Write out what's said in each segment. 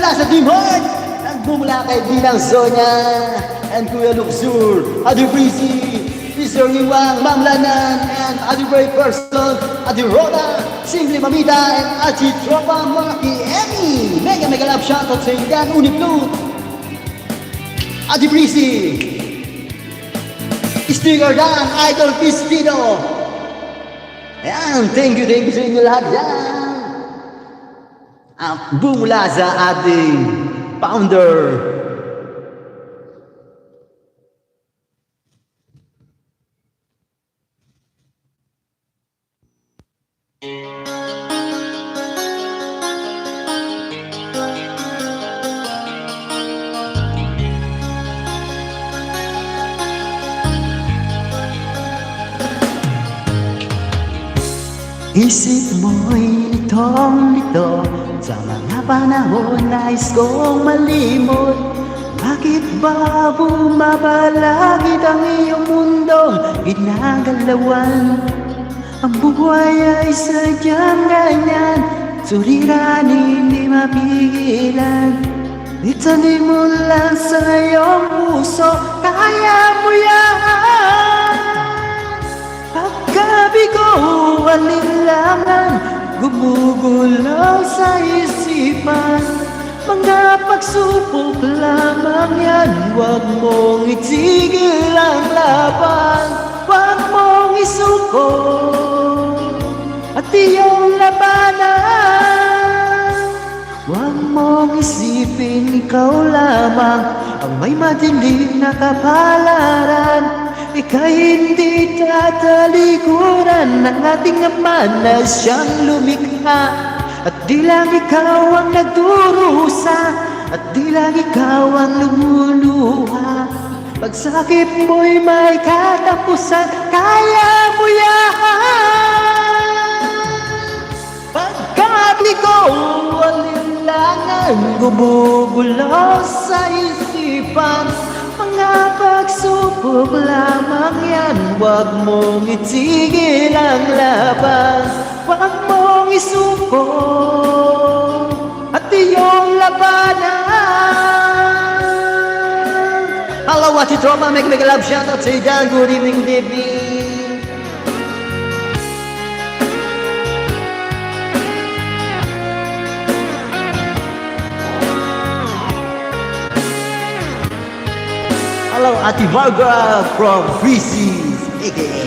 mula sa Team Heart, nagmumula kay Binang Sonia and Kuya Luxur, Adi Breezy, Mr. Iwang, Ma'am Lanan, and Adi Brave Person, Adi Roda, Simply Mamita, and Adi Tropa Maki Emmy. Mega love shoutout sa Indian Uniplut, Adi Breezy, Sticker Dan, Idol Pistino. Ayan, thank you sa inyo lahat yan. Bumula sa ating founder, isip mo'y litong-lito sa mga panahon nais kong malimot. Bakit ba bumabalagid ang iyong mundong ginagalawan? Ang buhay ay sadyang ganyan, suliranin di mapigilan. Itanim mo lang sa iyong puso, kaya mo yan. Pagkabigo, alinlangan, gumugulaw sa isipan. Mga pagsubok lamang yan, huwag mong itigil ang laban. Huwag mong isuko at iyong labanan. Huwag mong isipin ikaw lamang ang may madilim na kapalaran. Ika'y hindi tatalikuran ng ating Ama na siyang lumikha. At di lang ikaw ang nagdurusa, at di lang ikaw ang lumuluha. Pagsakit mo'y may katapusan, kaya mo yan. Pagkabigo, alinlangan, gumugulaw sa isipan. Mga pagsubok lamang yan, huwag mong itigil ang laban. Huwag mong isuko at iyong labanan. Hello, what you drama, make a love shoutout sa iyan. Good evening, good evening. Hello, Ati Marga from Reese's, a.k.a.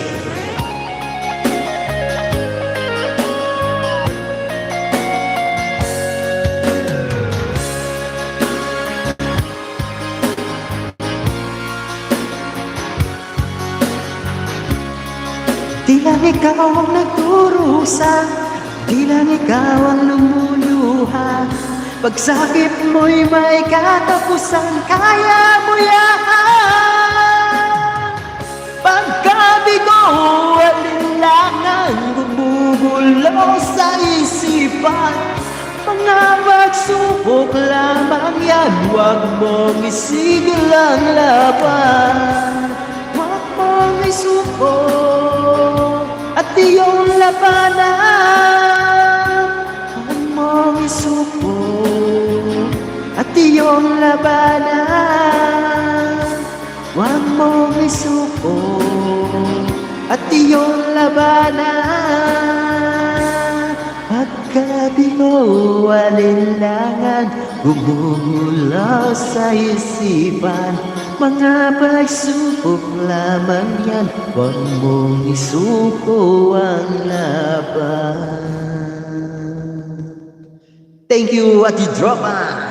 Di lang ikaw ang nagdurusa, di lang ikaw ang lumuluha. Pagsakit mo'y may katapusan, kaya mo yan. Pagkabigo, alinlangan, gumugulaw sa isipan. Mga pagsubok lamang yan, huwag mong isigil ang laban. Huwag mong isuko at iyong labanan. Huwag mong isuko at iyong labanan. Huwag mong isuko at iyong labanan. Pagkabigo, alinlangan, gumugulaw sa isipan. Mga pagsubok lamang yan, huwag mong isuko ang laban. Thank you, Ati Drama.